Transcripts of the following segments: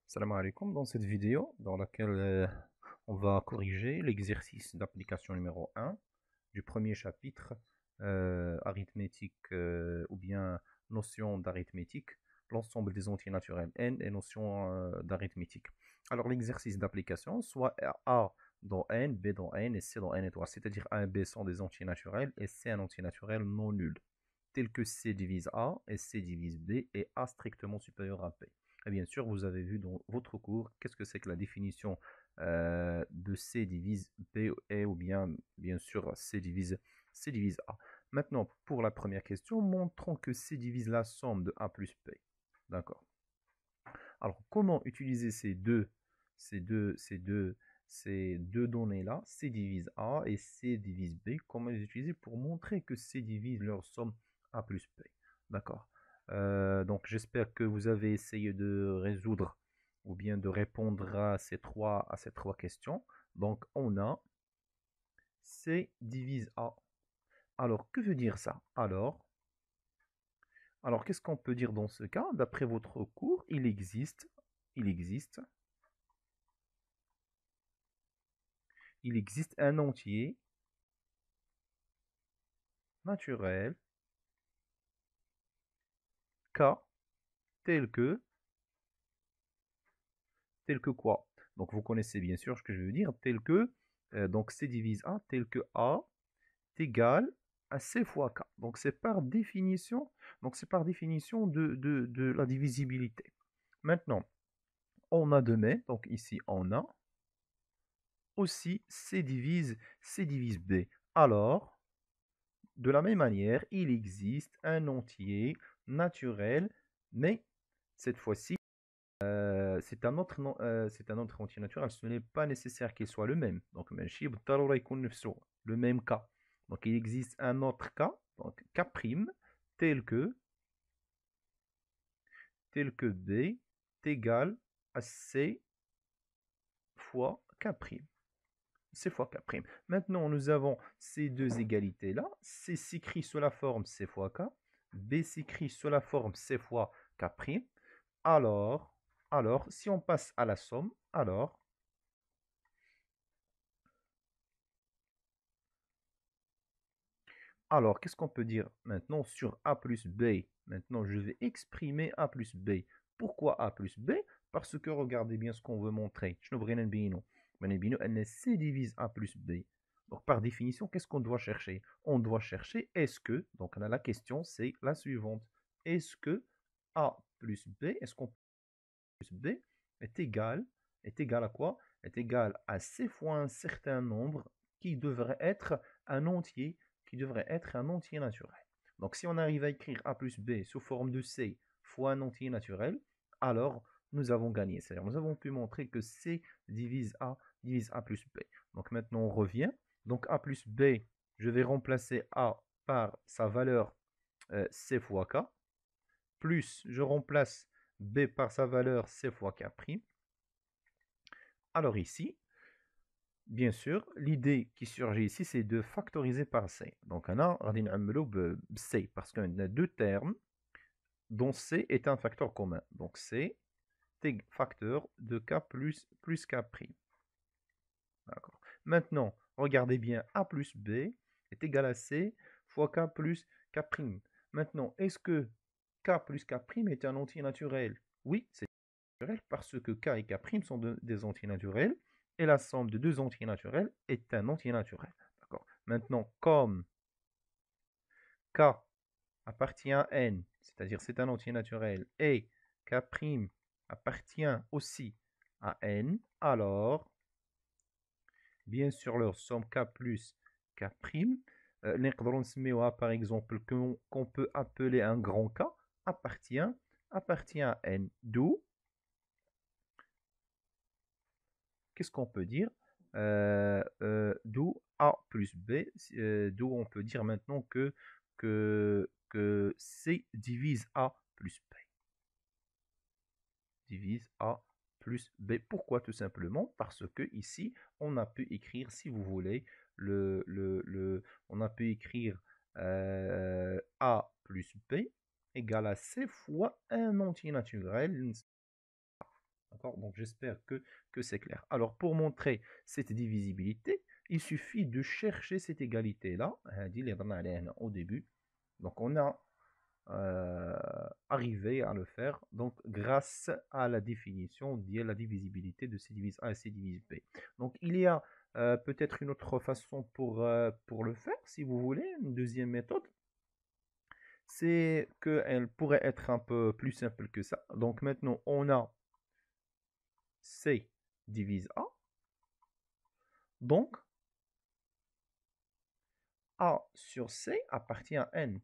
Salam alaikum. Dans cette vidéo, dans laquelle on va corriger l'exercice d'application numéro 1 du premier chapitre, arithmétique ou bien notion d'arithmétique, l'ensemble des entiers naturels n et notion d'arithmétique. Alors l'exercice d'application, soit A dans n, B dans n et C dans n étoiles, c'est-à-dire A et B sont des entiers naturels et C un entier naturel non nul, tel que C divise A et C divise B et A strictement supérieur à B. Et bien sûr, vous avez vu dans votre cours qu'est-ce que c'est que la définition de C divise B et ou bien sûr C divise A. Maintenant, pour la première question, montrons que C divise la somme de A plus B. D'accord. Alors, comment utiliser ces deux données-là, C divise A et C divise B, comment les utiliser pour montrer que C divise leur somme A plus B. D'accord. Donc, j'espère que vous avez essayé de résoudre ou bien de répondre à ces trois questions. Donc, on a C divise A. Alors, que veut dire ça? Alors qu'est-ce qu'on peut dire dans ce cas? D'après votre cours, il existe un entier naturel K tel que quoi? Donc vous connaissez bien sûr ce que je veux dire, tel que, donc C divise A, tel que A est égal à C fois K. Donc c'est par définition, de la divisibilité. Maintenant, on a de mai, donc ici on a aussi C divise B. Alors, de la même manière, il existe un entier naturel, mais cette fois-ci, c'est un autre entier naturel. Ce n'est pas nécessaire qu'il soit le même. Donc, le même cas. Donc, il existe un autre cas, donc K', tel que, B est égal à C fois K'. C fois K'. Maintenant, nous avons ces deux égalités-là. C s'écrit sous la forme C fois K. B s'écrit sous la forme C fois K'. Alors, si on passe à la somme, qu'est-ce qu'on peut dire maintenant sur A plus B? Maintenant, je vais exprimer A plus B. Pourquoi A plus B? Parce que regardez bien ce qu'on veut montrer. C divise A plus B. Donc, par définition, qu'est-ce qu'on doit chercher? On doit chercher est-ce que, donc la question c'est la suivante. Est-ce que A plus B, est-ce qu'on plus B est égal à quoi? Est égal à C fois un certain nombre qui devrait être un entier, naturel. Donc si on arrive à écrire A plus B sous forme de C fois un entier naturel, alors nous avons gagné. C'est-à-dire nous avons pu montrer que C divise A plus B. Donc maintenant on revient. Donc A plus B, je vais remplacer A par sa valeur C fois K, plus je remplace B par sa valeur C fois K'. Alors ici, bien sûr, l'idée qui surgit ici, c'est de factoriser par C. Donc, on a C, parce qu'on a deux termes dont C est un facteur commun. Donc, C est facteur de K plus K'. D'accord. Maintenant, regardez bien, A plus B est égal à C fois K plus K'. Maintenant, est-ce que K plus K' est un entier naturel? Oui, c'est naturel parce que K et K' sont des entiers naturels et la somme de deux entiers naturels est un entier naturel. D'accord. Maintenant, comme K appartient à N, c'est-à-dire c'est un entier naturel, et K' appartient aussi à N, alors, bien sûr, leur somme K plus K', par exemple, qu'on peut appeler un grand K, appartient à N. D'où, qu'est-ce qu'on peut dire? D'où A plus B, d'où on peut dire maintenant que C divise A plus B. Divise A plus B. Pourquoi? Tout simplement parce que ici, on a pu écrire, si vous voulez, on a pu écrire A plus B égale à C fois un entier naturel. D'accord? Donc j'espère que c'est clair. Alors pour montrer cette divisibilité, il suffit de chercher cette égalité-là, au début. Donc on a arrivé à le faire donc grâce à la définition de la divisibilité de C divise A et C divise B. Donc il y a peut-être une autre façon pour le faire, si vous voulez, une deuxième méthode. C'est qu'elle pourrait être un peu plus simple que ça. Donc maintenant, on a C divise A. Donc, A sur C appartient à N.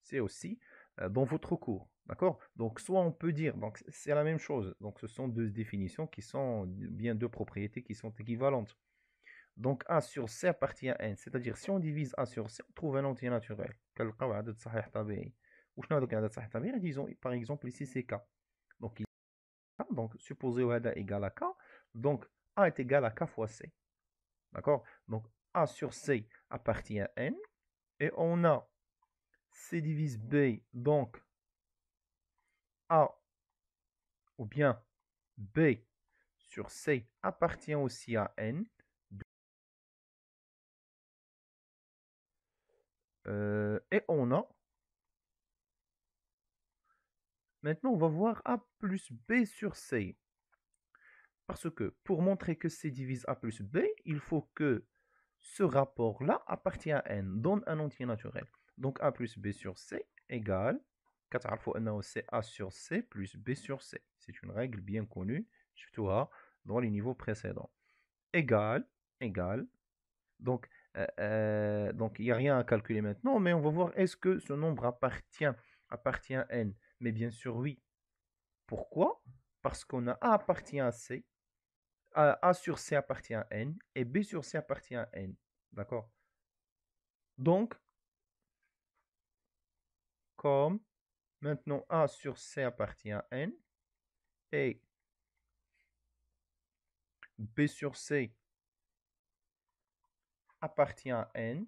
C'est aussi dans votre cours. D'accord? Donc, soit on peut dire, donc c'est la même chose. Donc, ce sont deux définitions qui sont bien deux propriétés qui sont équivalentes. Donc, A sur C appartient à N. C'est-à-dire, si on divise A sur C, on trouve un entier naturel. Disons, par exemple, ici, c'est K. Donc, supposé A égale à K. Donc, A est égal à K fois C. D'accord? Donc, A sur C appartient à N. Et on a C divise B, donc A ou bien B sur C appartient aussi à N. Et on a, maintenant on va voir A plus B sur C. Parce que pour montrer que C divise A plus B, il faut que ce rapport-là appartient à N, donne un entier naturel. Donc A plus B sur C égale, c'est A sur C plus B sur C. C'est une règle bien connue, dans les niveaux précédents. Égale, donc il n'y a rien à calculer maintenant, mais on va voir est-ce que ce nombre appartient à N. Mais bien sûr, oui. Pourquoi? Parce qu'on a A appartient à C, A sur C appartient à N, et B sur C appartient à N. D'accord? Donc, comme maintenant A sur C appartient à N, et B sur C appartient à N,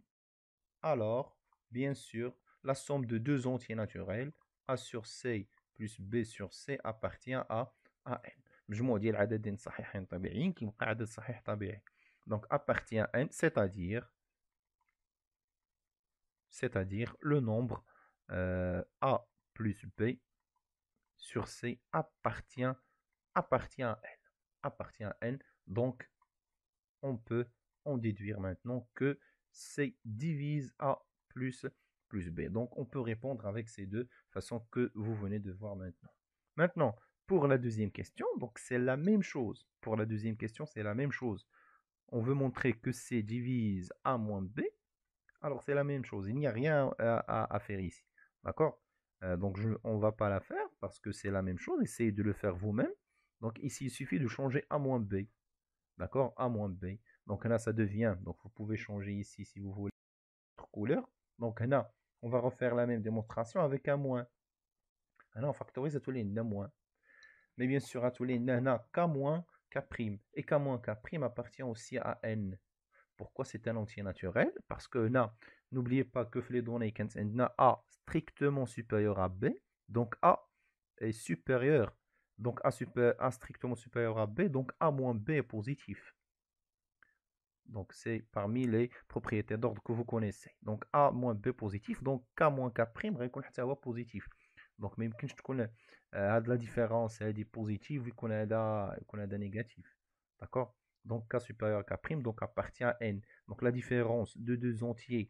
alors, bien sûr, la somme de deux entiers naturels, A sur C plus B sur C, appartient à N. مجموع ديال عددين صحيحين طبيعيين كيبقى عدد صحيح طبيعي. Donc appartient à N, c'est-à-dire le nombre A plus B sur C appartient à N. Appartient à N. Donc on peut en déduire maintenant que C divise A plus B. Donc, on peut répondre avec ces deux façons que vous venez de voir maintenant. Maintenant, pour la deuxième question, donc c'est la même chose. Pour la deuxième question, c'est la même chose. On veut montrer que C divise A moins B. Alors, c'est la même chose. Il n'y a rien à faire ici. D'accord? Donc, on ne va pas la faire parce que c'est la même chose. Essayez de le faire vous-même. Donc, ici, il suffit de changer A moins B. D'accord? A moins B. Donc là, ça devient, donc vous pouvez changer ici si vous voulez votre couleur. Donc là, on va refaire la même démonstration avec un moins. Là, on factorise à tous les moins. Mais bien sûr, à tous les K moins K prime. Et K moins K prime appartient aussi à N. Pourquoi c'est un entier naturel? Parce que là, n'oubliez pas que les données quand A strictement supérieur à B, donc A est supérieur, donc A strictement supérieur à B, donc A moins B est positif. Donc, c'est parmi les propriétés d'ordre que vous connaissez. Donc, A moins B positif. Donc, K moins K prime, غيكون positif. Donc, même quand je la différence est positive, يكون هذا négatif. D'accord? Donc, K supérieur à K prime, donc appartient à N. Donc, la différence de deux entiers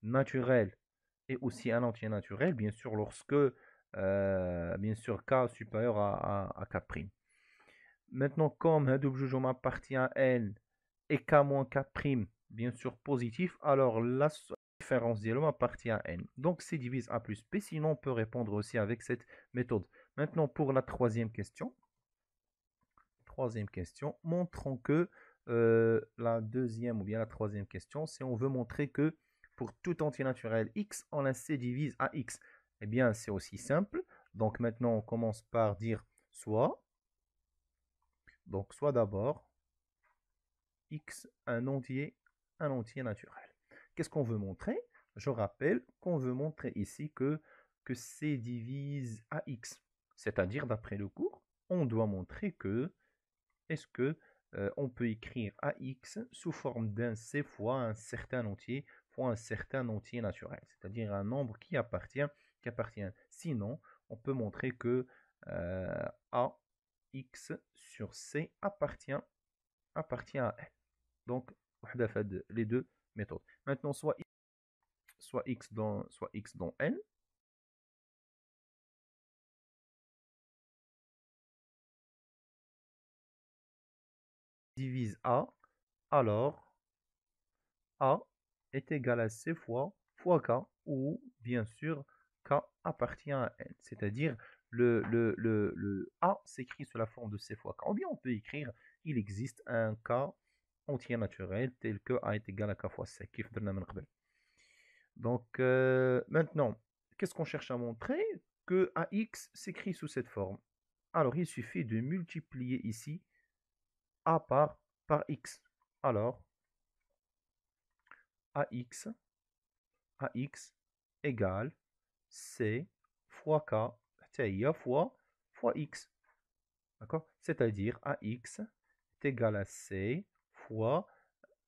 naturels et aussi un entier naturel, bien sûr, lorsque, bien sûr, K supérieur à K prime. Maintenant, comme هادو appartient à N, et K moins K prime, bien sûr positif, alors la différence d'élève appartient à N. Donc C divise A plus B, sinon on peut répondre aussi avec cette méthode. Maintenant pour la troisième question. Montrons que la deuxième ou bien la troisième question, c'est on veut montrer que pour tout entier naturel X, on a C divise à X. Eh bien c'est aussi simple. Donc maintenant on commence par dire soit. Donc soit d'abord X un entier naturel. Qu'est-ce qu'on veut montrer? Je rappelle qu'on veut montrer ici que C divise à X. C'est-à-dire, d'après le cours, on doit montrer que, est-ce que on peut écrire AX sous forme d'un C fois un certain entier fois un certain entier naturel, c'est-à-dire un nombre qui appartient. Sinon, on peut montrer que AX sur C appartient à N. Donc, les deux méthodes. Maintenant, soit X dans N. Divise A, alors A est égal à C fois K, ou bien sûr K appartient à N. C'est-à-dire le A s'écrit sous la forme de C fois K. Ou bien on peut écrire, il existe un K entier naturel tel que A est égal à K fois C. Donc maintenant, qu'est-ce qu'on cherche à montrer? Que AX s'écrit sous cette forme. Alors il suffit de multiplier ici A par X. Alors AX égale C fois K fois X. D'accord? C'est-à-dire AX est égal à C fois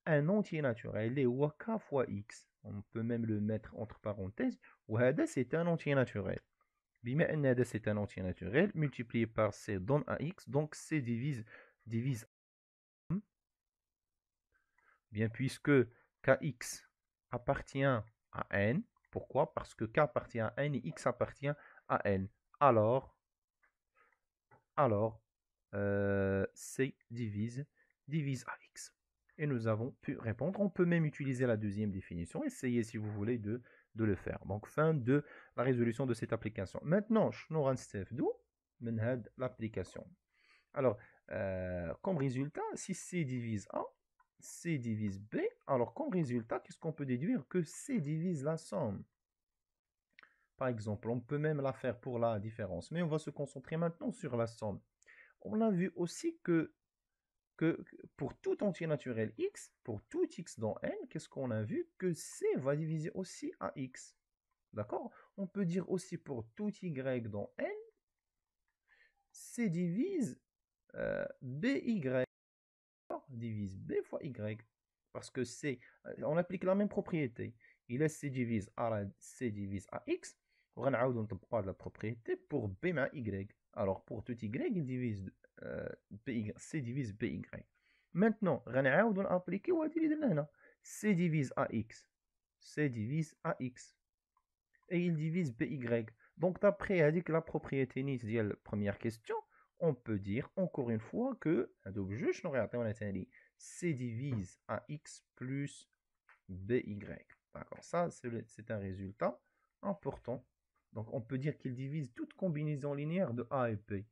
un entier naturel et K fois X. On peut même le mettre entre parenthèses. وهذا c'est un entier naturel. بما أن هذا c'est un entier naturel, multiplié par C donne AX, donc C divise bien puisque Kx appartient à N. Pourquoi? Parce que K appartient à N et X appartient à N. Alors C divise AX. Et nous avons pu répondre. On peut même utiliser la deuxième définition. Essayez si vous voulez de le faire. Donc, fin de la résolution de cette application. Maintenant, je vais l'application. Alors, comme résultat, si C divise A, C divise B, alors comme résultat, qu'est-ce qu'on peut déduire? Que C divise la somme. Par exemple, on peut même la faire pour la différence, mais on va se concentrer maintenant sur la somme. On a vu aussi que pour tout entier naturel x, pour tout x dans n, qu'est-ce qu'on a vu? Que C va diviser aussi à x. D'accord? On peut dire aussi pour tout y dans n, C divise by. Divise b fois y. Parce que C, on applique la même propriété. Il est C divise à x. On va نطبقوا la propriété pour b مع y. Alors pour tout y, il divise C divise by. Maintenant, on va appliquer C divise à x. C divise à x. Et il divise by. Donc d'après la propriété de la première question, on peut dire encore une fois que C divise à x plus by. D'accord, ça c'est un résultat important. Donc on peut dire qu'il divise toute combinaison linéaire de A et B.